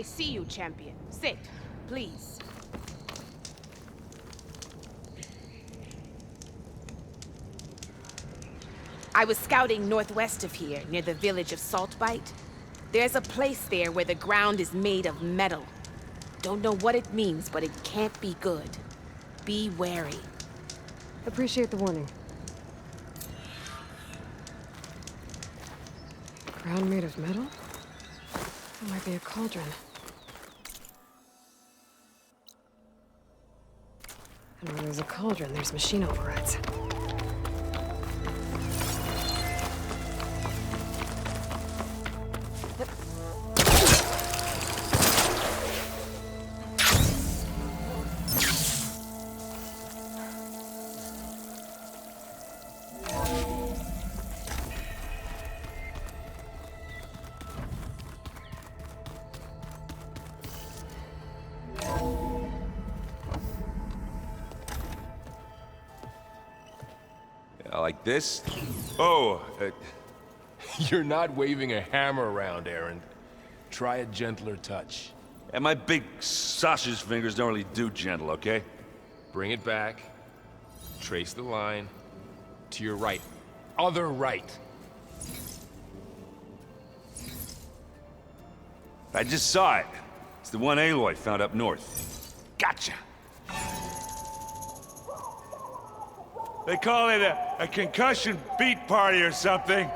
I see you, champion. Sit, please. I was scouting northwest of here, near the village of Saltbite. There's a place there where the ground is made of metal. Don't know what it means, but it can't be good. Be wary. Appreciate the warning. Ground made of metal? That might be a cauldron. And where there's a cauldron, there's machine overrides. Like this? Oh, You're not waving a hammer around, Aaron. Try a gentler touch. and my big sausage fingers don't really do gentle, okay? Bring it back. Trace the line. To your right. Other right. I just saw it. It's the one Aloy found up north. Gotcha! They call it a concussion beat party or something.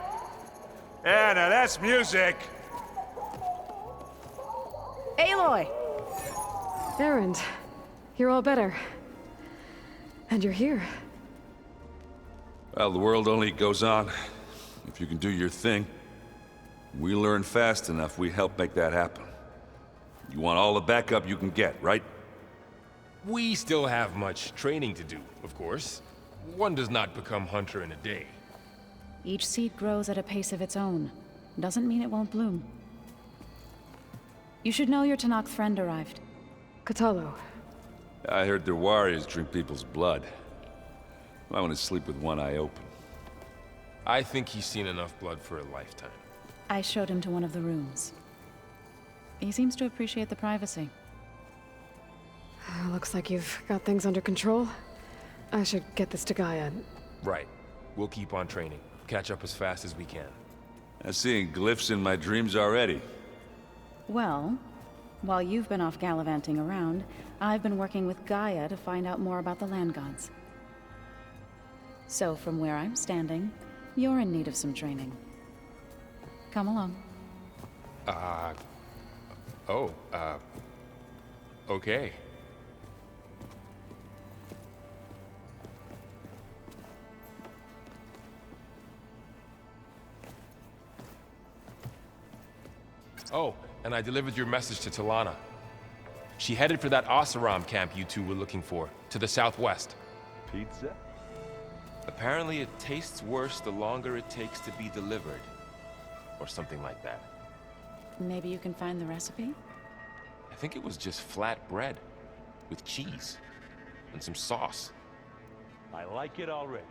Yeah, now that's music. Aloy! Erend, you're all better. And you're here. Well, the world only goes on if you can do your thing. We learn fast enough, we help make that happen. You want all the backup you can get, right? We still have much training to do, of course. One does not become hunter in a day. Each seed grows at a pace of its own. Doesn't mean it won't bloom. You should know your Tanakh friend arrived. Katalo. I heard their warriors drink people's blood. I want to sleep with one eye open. I think he's seen enough blood for a lifetime. I showed him to one of the rooms. He seems to appreciate the privacy. Looks like you've got things under control. I should get this to Gaia. Right. We'll keep on training. Catch up as fast as we can. I'm seeing glyphs in my dreams already. Well, while you've been off gallivanting around, I've been working with Gaia to find out more about the land gods. So from where I'm standing, you're in need of some training. Come along. Okay. Oh, and I delivered your message to Talana. She headed for that Oseram camp you two were looking for, to the southwest. Pizza? Apparently it tastes worse the longer it takes to be delivered. Or something like that. Maybe you can find the recipe? I think it was just flat bread, with cheese, and some sauce. I like it already.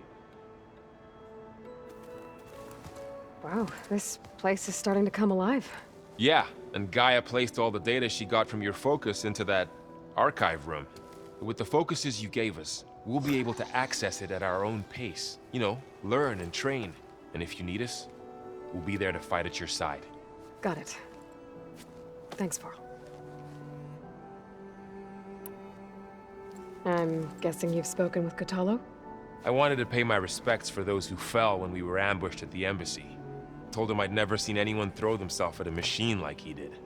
Wow, this place is starting to come alive. Yeah, and Gaia placed all the data she got from your focus into that archive room. With the focuses you gave us, we'll be able to access it at our own pace. You know, learn and train. And if you need us, we'll be there to fight at your side. Got it. Thanks, Varl. I'm guessing you've spoken with Katalo? I wanted to pay my respects for those who fell when we were ambushed at the embassy. Told him I'd never seen anyone throw themselves at a machine like he did.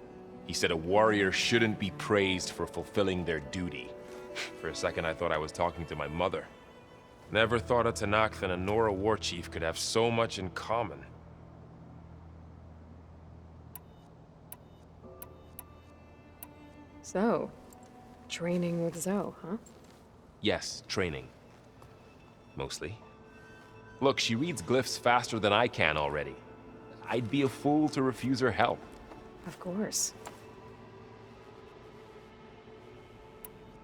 He said a warrior shouldn't be praised for fulfilling their duty. For a second I thought I was talking to my mother. Never thought a Tanakh and a Nora war chief could have so much in common. So, training with Zoe, huh? Yes, training. Mostly. Look, she reads glyphs faster than I can already. I'd be a fool to refuse her help. Of course.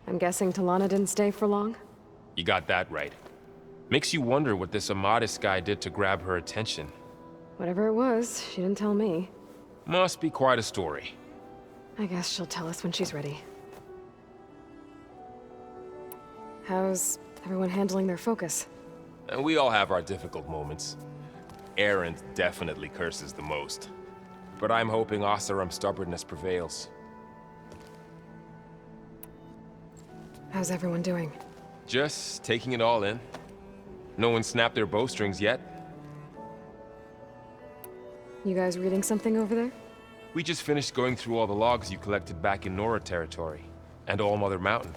I'm guessing Talana didn't stay for long? You got that right. Makes you wonder what this Amadis guy did to grab her attention. Whatever it was, she didn't tell me. Must be quite a story. I guess she'll tell us when she's ready. How's everyone handling their focus? And we all have our difficult moments. Aaron definitely curses the most. But I'm hoping Oseram's stubbornness prevails. How's everyone doing? Just taking it all in. No one snapped their bowstrings yet. You guys reading something over there? We just finished going through all the logs you collected back in Nora territory, and All Mother Mountain.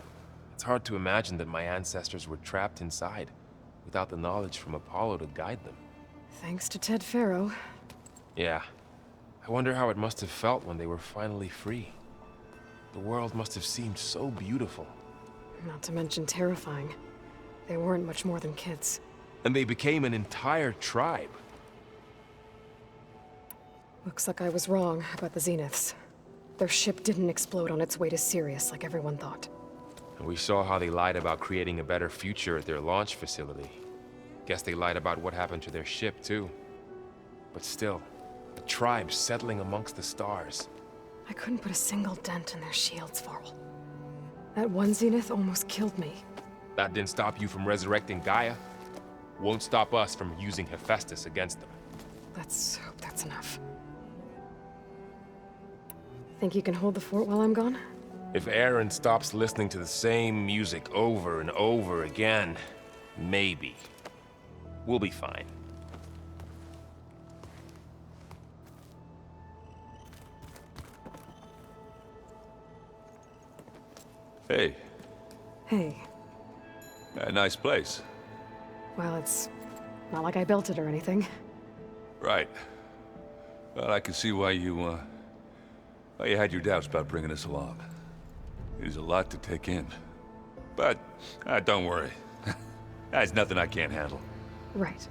It's hard to imagine that my ancestors were trapped inside, without the knowledge from Apollo to guide them. Thanks to Ted Faro. Yeah. I wonder how it must have felt when they were finally free. The world must have seemed so beautiful. Not to mention terrifying. They weren't much more than kids. And they became an entire tribe. Looks like I was wrong about the Zeniths. Their ship didn't explode on its way to Sirius like everyone thought. And we saw how they lied about creating a better future at their launch facility. Guess they lied about what happened to their ship, too. But still, a tribe settling amongst the stars. I couldn't put a single dent in their shields, Varl. That one Zenith almost killed me. That didn't stop you from resurrecting Gaia. Won't stop us from using Hephaestus against them. Let's hope that's enough. Think you can hold the fort while I'm gone? If Aaron stops listening to the same music over and over again, maybe. We'll be fine. Hey, Hey. a nice place. Well, it's not like I built it or anything. Right. Well, I can see why you had your doubts about bringing us along. It is a lot to take in. But, don't worry. That's nothing I can't handle. Right.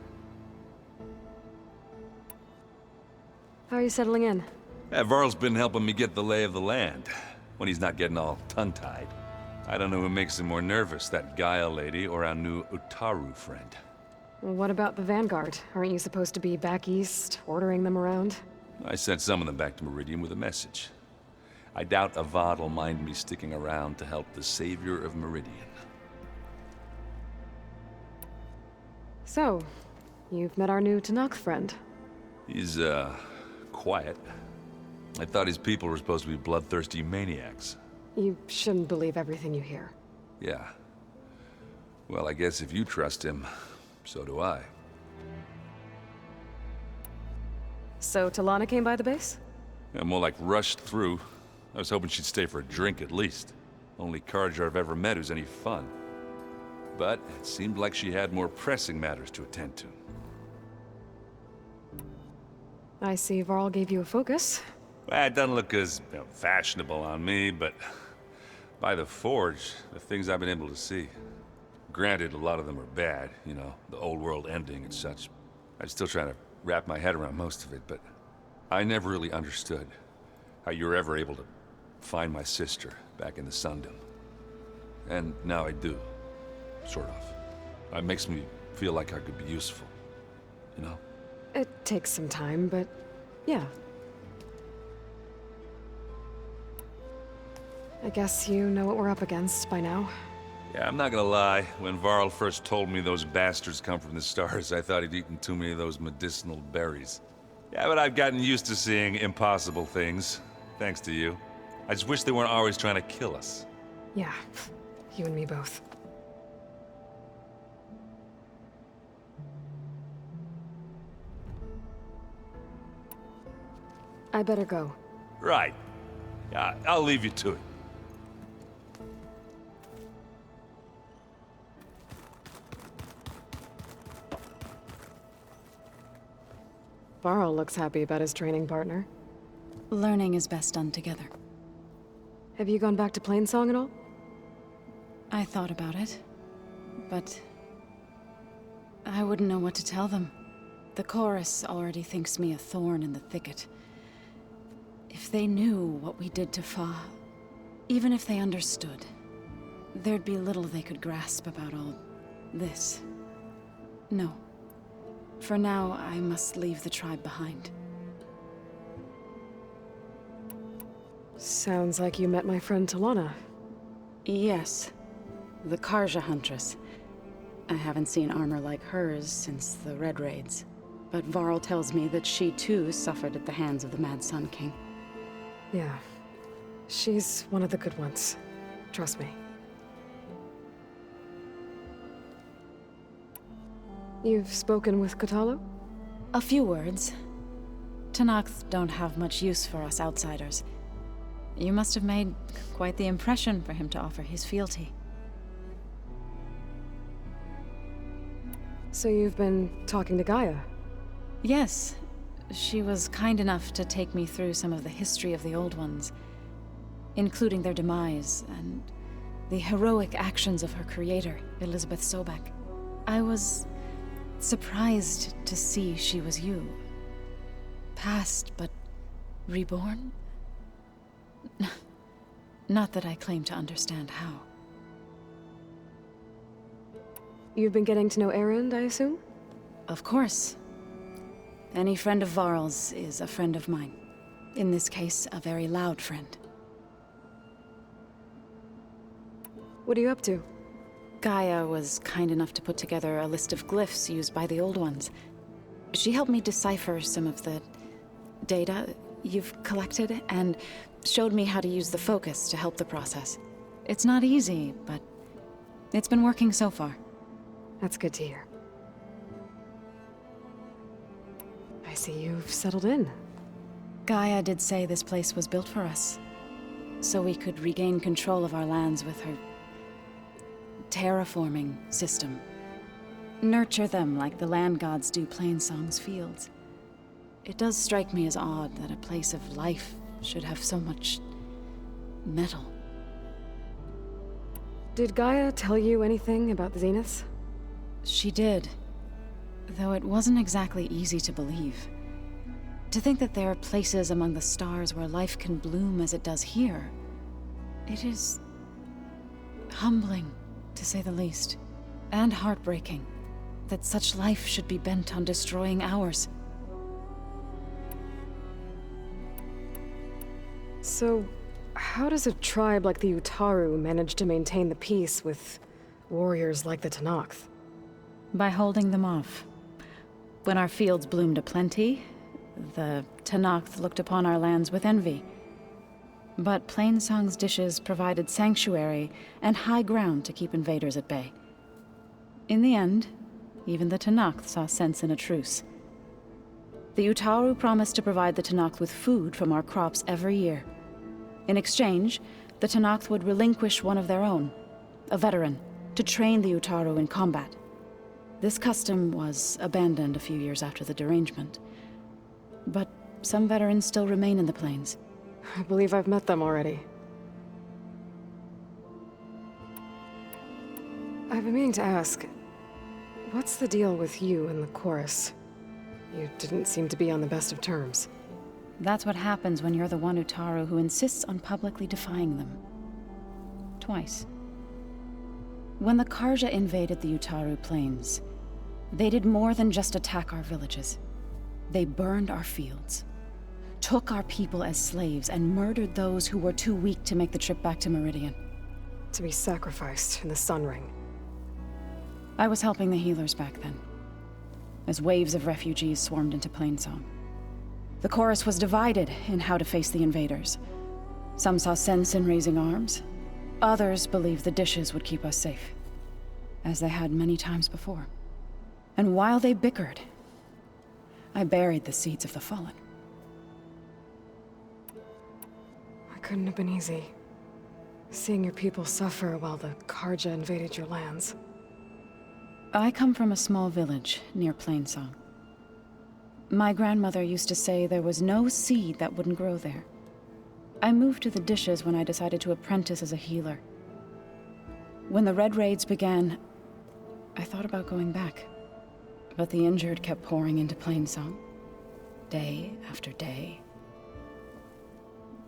How are you settling in? Varl's been helping me get the lay of the land, when he's not getting all tongue-tied. I don't know who makes him more nervous, that Gaia lady or our new Utaru friend. Well, what about the Vanguard? Aren't you supposed to be back east, ordering them around? I sent some of them back to Meridian with a message. I doubt Avad will mind me sticking around to help the savior of Meridian. So, you've met our new Tanakh friend. He's, quiet. I thought his people were supposed to be bloodthirsty maniacs. You shouldn't believe everything you hear. Yeah. Well, I guess if you trust him, so do I. So, Talana came by the base? Yeah, more like rushed through. I was hoping she'd stay for a drink at least. Only Carja I've ever met who's any fun. But it seemed like she had more pressing matters to attend to. I see Varl gave you a focus. Well, it doesn't look as fashionable on me, but by the Forge, the things I've been able to see. Granted, a lot of them are bad, you know, the old world ending and such. I'm still trying to wrap my head around most of it, but I never really understood how you were ever able to find my sister back in the Sundom. And now I do, sort of. It makes me feel like I could be useful, you know? It takes some time, but yeah. I guess you know what we're up against by now. Yeah, I'm not gonna lie. When Varl first told me those bastards come from the stars, I thought he'd eaten too many of those medicinal berries. Yeah, but I've gotten used to seeing impossible things, thanks to you. I just wish they weren't always trying to kill us. Yeah, you and me both. I better go. Right. Yeah, I'll leave you to it. Varl looks happy about his training partner. Learning is best done together. Have you gone back to Plainsong at all? I thought about it, but I wouldn't know what to tell them. The chorus already thinks me a thorn in the thicket. If they knew what we did to Fa, even if they understood, there'd be little they could grasp about all this. No. For now, I must leave the tribe behind. Sounds like you met my friend Talana. Yes. The Karja Huntress. I haven't seen armor like hers since the Red Raids. But Varl tells me that she too suffered at the hands of the Mad Sun King. Yeah. She's one of the good ones. Trust me. You've spoken with Kotallo? A few words. Tenakth don't have much use for us outsiders. You must have made quite the impression for him to offer his fealty. So you've been talking to Gaia? Yes. She was kind enough to take me through some of the history of the Old Ones, including their demise and the heroic actions of her creator, Elizabeth Sobek. I was surprised to see she was you. Past, but reborn? Not that I claim to understand how. You've been getting to know Erend, I assume? Of course. Any friend of Varl's is a friend of mine. In this case, a very loud friend. What are you up to? Gaia was kind enough to put together a list of glyphs used by the Old Ones. She helped me decipher some of the data you've collected, and showed me how to use the focus to help the process. It's not easy, but it's been working so far. That's good to hear. I see you've settled in. Gaia did say this place was built for us, so we could regain control of our lands with her terraforming system. Nurture them like the land gods do Plainsong's fields. It does strike me as odd that a place of life should have so much metal. Did Gaia tell you anything about the Zeniths? She did, though it wasn't exactly easy to believe. To think that there are places among the stars where life can bloom as it does here, it is humbling, to say the least, and heartbreaking that such life should be bent on destroying ours. So, how does a tribe like the Utaru manage to maintain the peace with warriors like the Tenakth? By holding them off. When our fields bloomed aplenty, the Tenakth looked upon our lands with envy. But Plainsong's dishes provided sanctuary and high ground to keep invaders at bay. In the end, even the Tenakth saw sense in a truce. The Utaru promised to provide the Tenakth with food from our crops every year. In exchange, the Tenakth would relinquish one of their own, a veteran, to train the Utaru in combat. This custom was abandoned a few years after the derangement. But some veterans still remain in the plains. I believe I've met them already. I've been meaning to ask, what's the deal with you and the chorus? You didn't seem to be on the best of terms. That's what happens when you're the one Utaru who insists on publicly defying them. Twice. When the Karja invaded the Utaru plains, they did more than just attack our villages. They burned our fields, took our people as slaves, and murdered those who were too weak to make the trip back to Meridian. To be sacrificed in the Sun Ring. I was helping the healers back then, as waves of refugees swarmed into Plainsong. The chorus was divided in how to face the invaders. Some saw sense in raising arms. Others believed the dishes would keep us safe, as they had many times before. And while they bickered, I buried the seeds of the fallen. It couldn't have been easy. Seeing your people suffer while the Karja invaded your lands. I come from a small village near Plainsong. My grandmother used to say there was no seed that wouldn't grow there. I moved to the dishes when I decided to apprentice as a healer. When the Red Raids began, I thought about going back. But the injured kept pouring into Plainsong, day after day.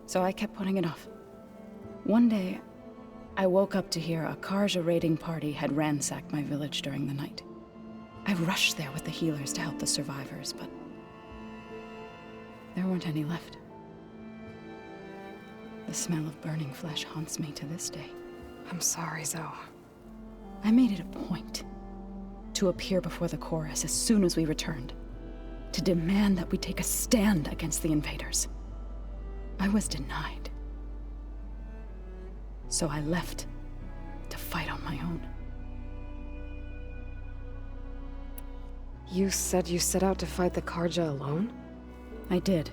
So I kept putting it off. One day, I woke up to hear a Karja raiding party had ransacked my village during the night. I rushed there with the healers to help the survivors, but there weren't any left. The smell of burning flesh haunts me to this day. I'm sorry, Zoe. I made it a point to appear before the chorus as soon as we returned, to demand that we take a stand against the invaders. I was denied. So I left to fight on my own. You said you set out to fight the Karja alone? I did.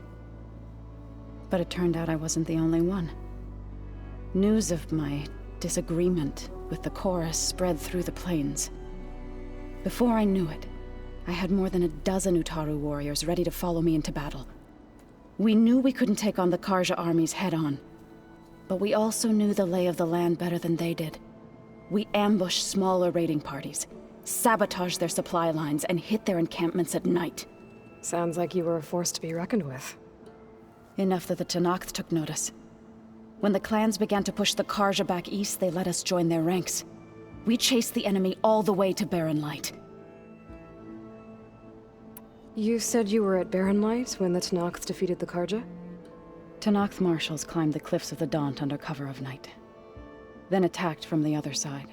But it turned out I wasn't the only one. News of my disagreement with the chorus spread through the plains. Before I knew it, I had more than a dozen Utaru warriors ready to follow me into battle. We knew we couldn't take on the Karja armies head-on, but we also knew the lay of the land better than they did. We ambushed smaller raiding parties, sabotaged their supply lines, and hit their encampments at night. Sounds like you were a force to be reckoned with. Enough that the Tenakth took notice. When the clans began to push the Karja back east, they let us join their ranks. We chased the enemy all the way to Barren Light. You said you were at Barren Light when the Tenakth defeated the Karja? Tenakth marshals climbed the cliffs of the Daunt under cover of night, then attacked from the other side.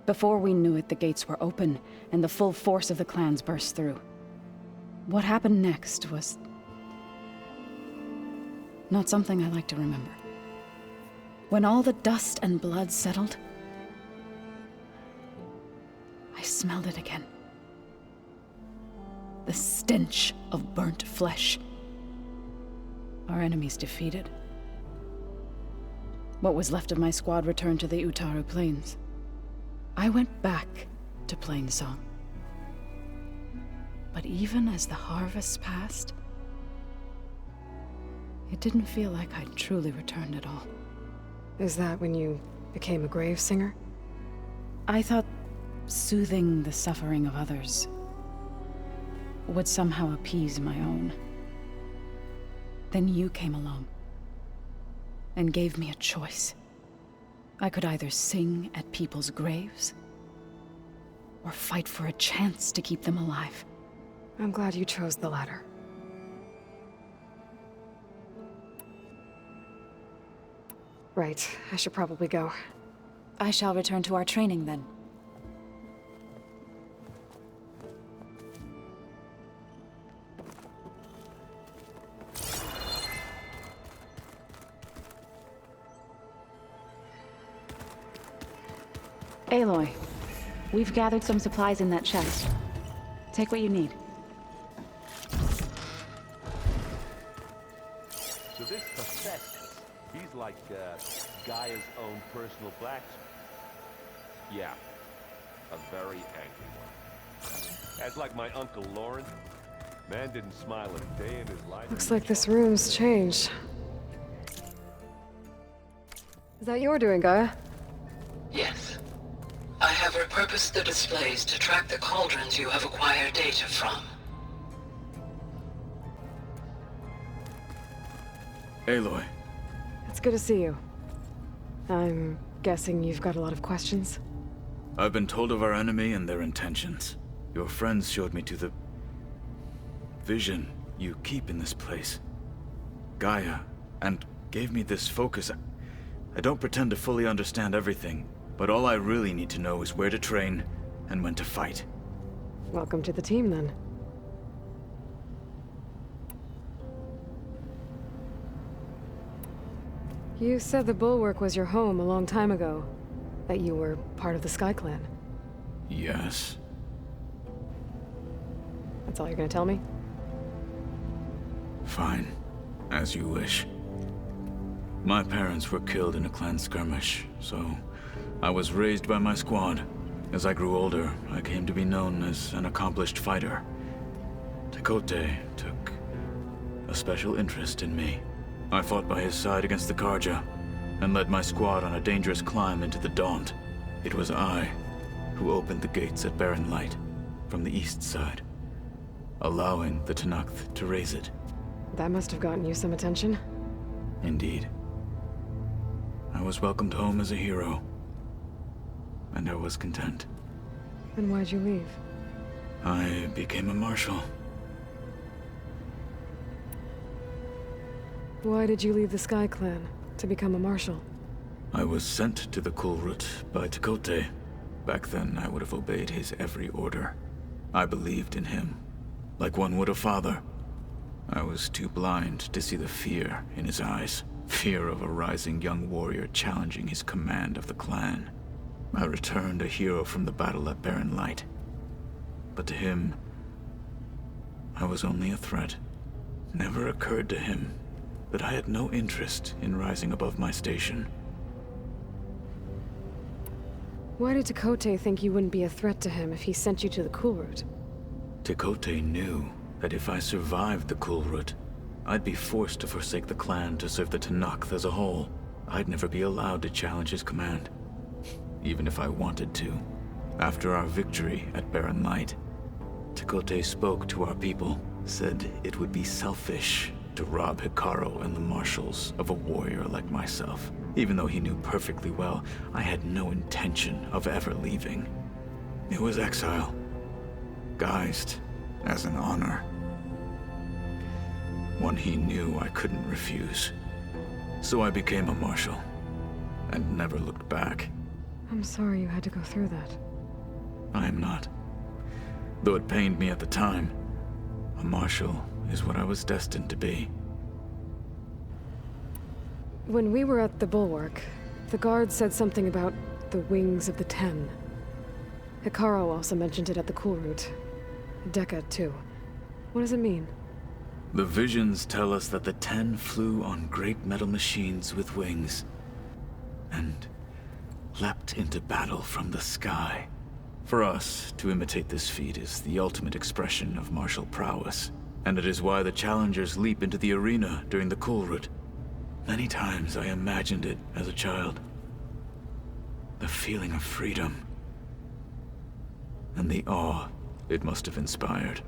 Before we knew it, the gates were open, and the full force of the clans burst through. What happened next was not something I like to remember. When all the dust and blood settled, I smelled it again. The stench of burnt flesh. Our enemies defeated. What was left of my squad returned to the Utaru Plains. I went back to Plainsong. But even as the harvests passed, it didn't feel like I'd truly returned at all. Is that when you became a grave singer? I thought soothing the suffering of others would somehow appease my own. Then you came along and gave me a choice. I could either sing at people's graves or fight for a chance to keep them alive. I'm glad you chose the latter. Right, I should probably go. I shall return to our training then. Aloy, we've gathered some supplies in that chest. Take what you need. So this Hephaestus, he's like Gaia's own personal blacksmith. Yeah, a very angry one. That's like my Uncle Lawrence. Man didn't smile a day in his life. Looks like this room's changed. Is that your doing, Gaia? Yes. I have repurposed the displays to track the cauldrons you have acquired data from. Aloy. It's good to see you. I'm guessing you've got a lot of questions? I've been told of our enemy and their intentions. Your friends showed me to the vision you keep in this place, Gaia, and gave me this focus. I don't pretend to fully understand everything, but all I really need to know is where to train and when to fight. Welcome to the team, then. You said the Bulwark was your home a long time ago. That you were part of the Sky Clan. Yes. That's all you're gonna tell me? Fine. As you wish. My parents were killed in a clan skirmish, so I was raised by my squad. As I grew older, I came to be known as an accomplished fighter. Tekote took a special interest in me. I fought by his side against the Karja, and led my squad on a dangerous climb into the Daunt. It was I who opened the gates at Barren Light, from the east side, allowing the Tenakth to raise it. That must have gotten you some attention. Indeed. I was welcomed home as a hero, and I was content. Then why'd you leave? I became a marshal. Why did you leave the Sky Clan? to become a marshal? I was sent to the Kulrut by Tekote. Back then, I would have obeyed his every order. I believed in him, like one would a father. I was too blind to see the fear in his eyes. Fear of a rising young warrior challenging his command of the clan. I returned a hero from the battle at Barren Light. But to him, I was only a threat. Never occurred to him that I had no interest in rising above my station. Why did Tekote think you wouldn't be a threat to him if he sent you to the Kulrut? Tekote knew that if I survived the Kulrut, I'd be forced to forsake the clan to serve the Tenakth as a whole. I'd never be allowed to challenge his command, even if I wanted to. After our victory at Barren Light, Tekote spoke to our people, said it would be selfish to rob Hikaru and the marshals of a warrior like myself, even though he knew perfectly well I had no intention of ever leaving. It was exile, guised as an honor. One he knew I couldn't refuse. So I became a marshal, and never looked back. I'm sorry you had to go through that. I am not. Though it pained me at the time, a marshal is what I was destined to be. When we were at the Bulwark, the guard said something about the Wings of the Ten. Hikaru also mentioned it at the Kulrut. Dekka, too. What does it mean? The visions tell us that the Ten flew on great metal machines with wings, and leapt into battle from the sky. For us, to imitate this feat is the ultimate expression of martial prowess, and it is why the challengers leap into the arena during the Kulrut. Many times I imagined it as a child. The feeling of freedom, and the awe it must have inspired.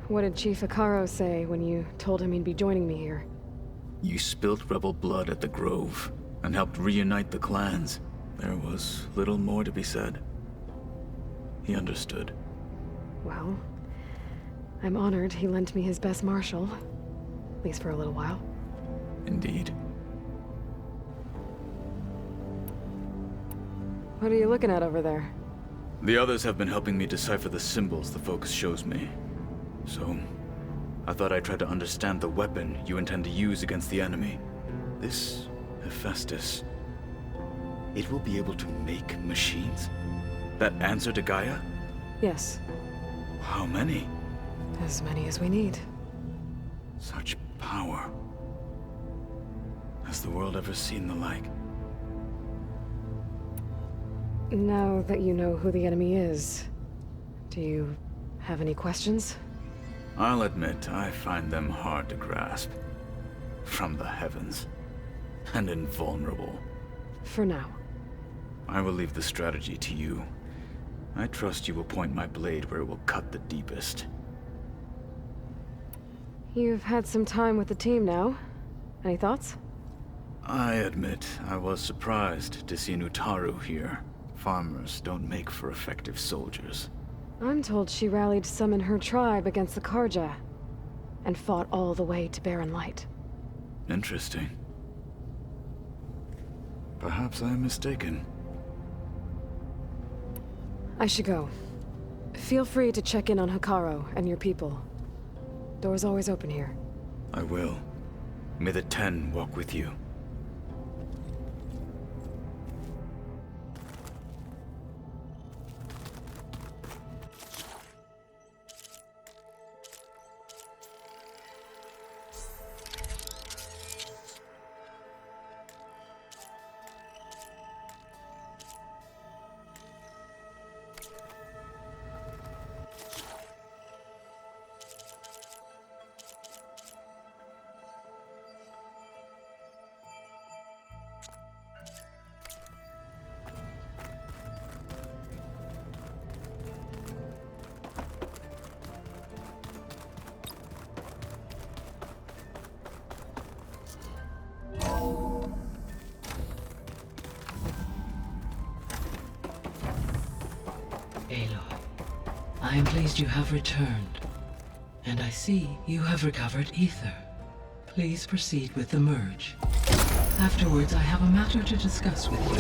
What did Chief Hikaru say when you told him he'd be joining me here? You spilt rebel blood at the Grove, and helped reunite the clans. There was little more to be said. He understood. Well, I'm honored he lent me his best marshal. At least for a little while. Indeed. What are you looking at over there? The others have been helping me decipher the symbols the focus shows me. So, I thought I'd try to understand the weapon you intend to use against the enemy. This Hephaestus, it will be able to make machines? That answer to Gaia? Yes. How many? As many as we need. Such power. Has the world ever seen the like? Now that you know who the enemy is, do you have any questions? I'll admit, I find them hard to grasp. From the heavens. And invulnerable. For now. I will leave the strategy to you. I trust you will point my blade where it will cut the deepest. You've had some time with the team now. Any thoughts? I admit, I was surprised to see Nutaru here. Farmers don't make for effective soldiers. I'm told she rallied some in her tribe against the Karja, and fought all the way to Barren Light. Interesting. Perhaps I am mistaken. I should go. Feel free to check in on Hikaru and your people. Door's always open here. I will. May the Ten walk with you. Aloy, I am pleased you have returned. And I see you have recovered Ether. Please proceed with the merge. Afterwards, I have a matter to discuss with you.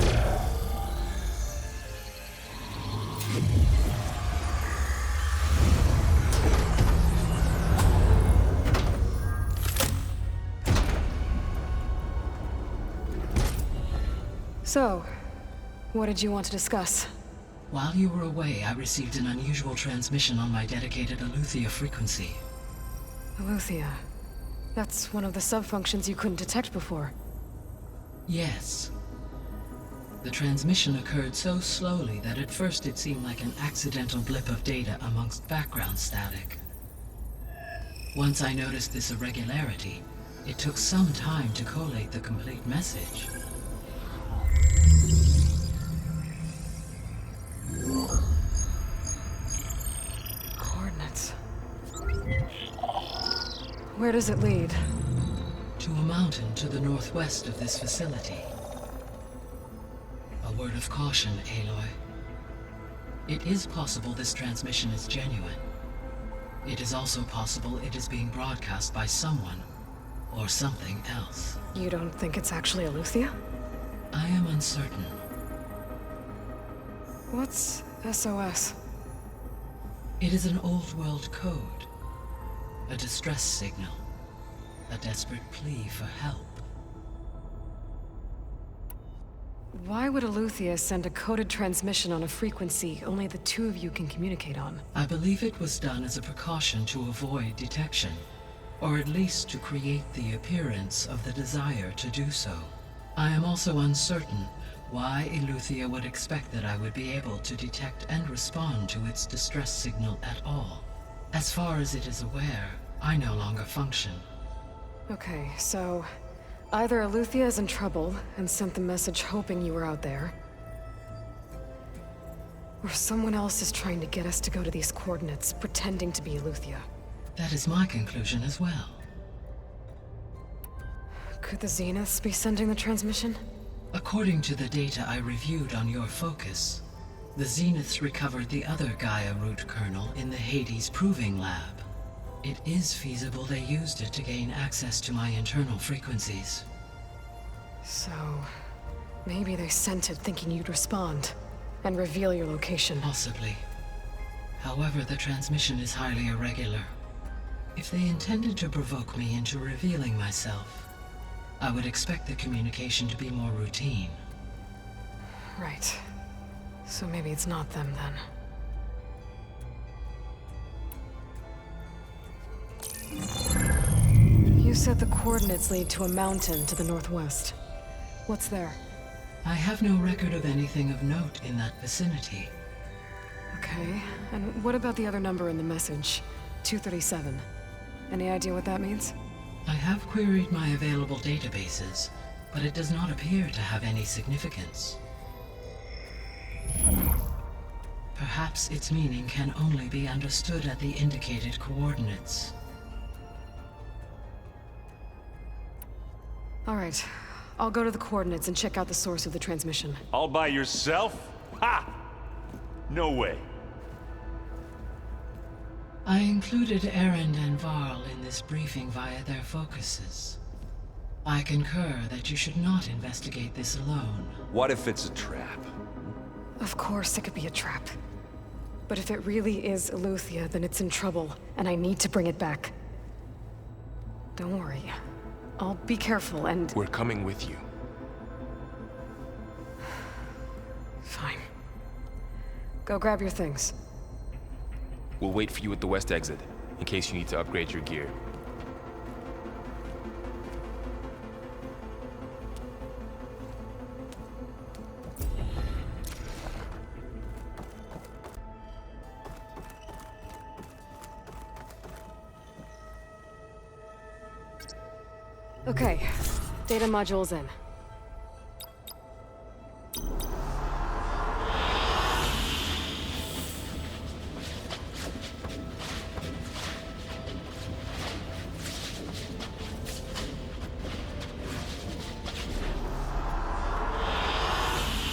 So, what did you want to discuss? While you were away, I received an unusual transmission on my dedicated Aletheia frequency. Aletheia. That's one of the sub-functions you couldn't detect before. Yes. The transmission occurred so slowly that at first it seemed like an accidental blip of data amongst background static. Once I noticed this irregularity, it took some time to collate the complete message. Coordinates. Where does it lead? To a mountain to the northwest of this facility. A word of caution, Aloy. It is possible this transmission is genuine. It is also possible it is being broadcast by someone, or something else. You don't think it's actually Aletheia? I am uncertain. What's SOS? It is an old world code. A distress signal. A desperate plea for help. Why would Aletheia send a coded transmission on a frequency only the two of you can communicate on? I believe it was done as a precaution to avoid detection, or at least to create the appearance of the desire to do so. I am also uncertain why Aletheia would expect that I would be able to detect and respond to its distress signal at all. As far as it is aware, I no longer function. Okay, so either Aletheia is in trouble and sent the message hoping you were out there, or someone else is trying to get us to go to these coordinates, pretending to be Aletheia. That is my conclusion as well. Could the Zeniths be sending the transmission? According to the data I reviewed on your focus, the Zeniths recovered the other Gaia root kernel in the Hades Proving Lab. It is feasible they used it to gain access to my internal frequencies. So, maybe they sent it thinking you'd respond and reveal your location. Possibly. However, the transmission is highly irregular. If they intended to provoke me into revealing myself, I would expect the communication to be more routine. Right. So maybe it's not them then. You said the coordinates lead to a mountain to the northwest. What's there? I have no record of anything of note in that vicinity. Okay, and what about the other number in the message? 237. Any idea what that means? I have queried my available databases, but it does not appear to have any significance. Perhaps its meaning can only be understood at the indicated coordinates. All right, I'll go to the coordinates and check out the source of the transmission. All by yourself? Ha! No way. I included Erend and Varl in this briefing via their focuses. I concur that you should not investigate this alone. What if it's a trap? Of course it could be a trap. But if it really is Aletheia, then it's in trouble, and I need to bring it back. Don't worry. I'll be careful and... We're coming with you. Fine. Go grab your things. We'll wait for you at the west exit, in case you need to upgrade your gear. Okay, data module's in.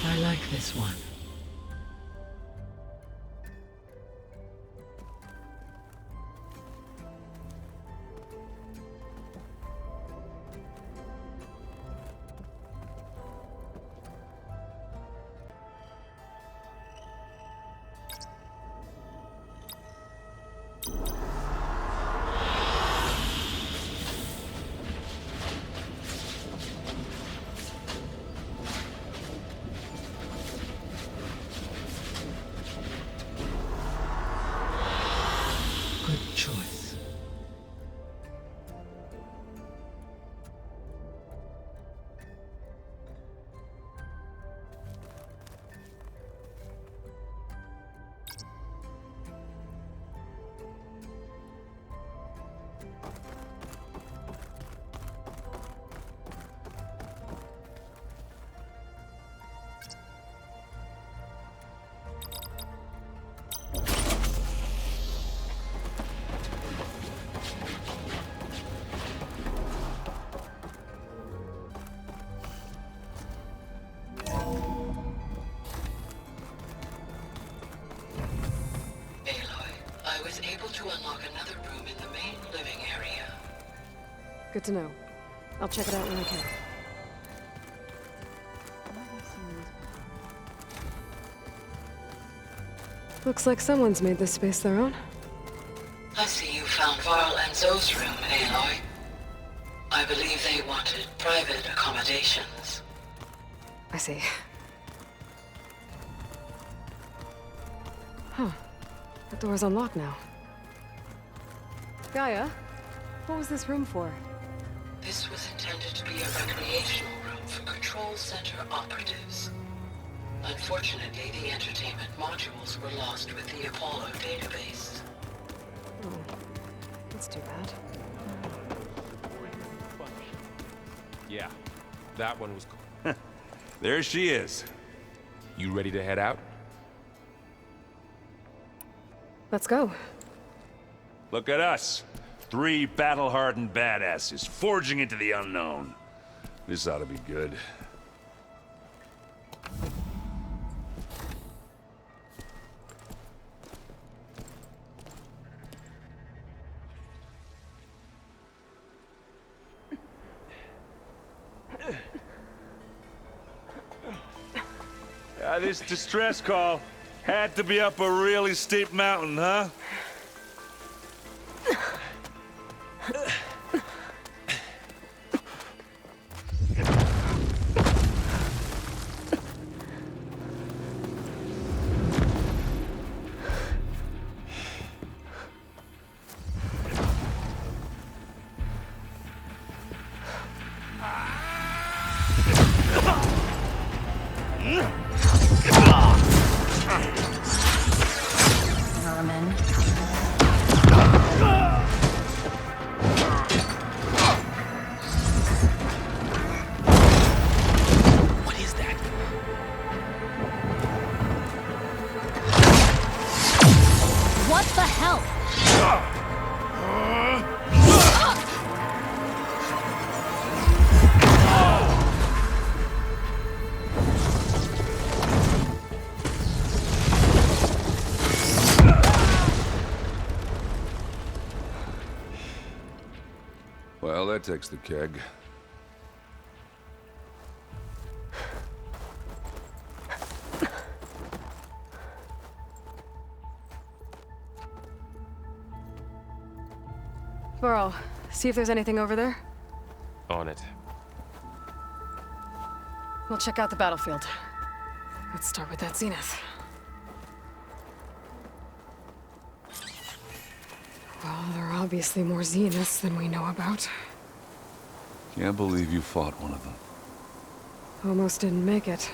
I like this one. Good to know. I'll check it out when I can. Looks like someone's made this space their own. I see you found Varl and Zoe's room, Aloy. I believe they wanted private accommodations. I see. Huh. The door's unlocked now. Gaia, what was this room for? This was intended to be a recreational room for Control Center operatives. Unfortunately, the entertainment modules were lost with the Apollo database. Oh, that's too bad. Yeah, that one was cool. There she is. You ready to head out? Let's go. Look at us. 3 battle-hardened badasses forging into the unknown. This ought to be good. This distress call had to be up a really steep mountain, huh? Vermin. What is that? What the hell? Well, that takes the keg. Varl, see if there's anything over there. On it. We'll check out the battlefield. Let's start with that zenith. Well, there are obviously more zeniths than we know about. Can't believe you fought one of them. Almost didn't make it.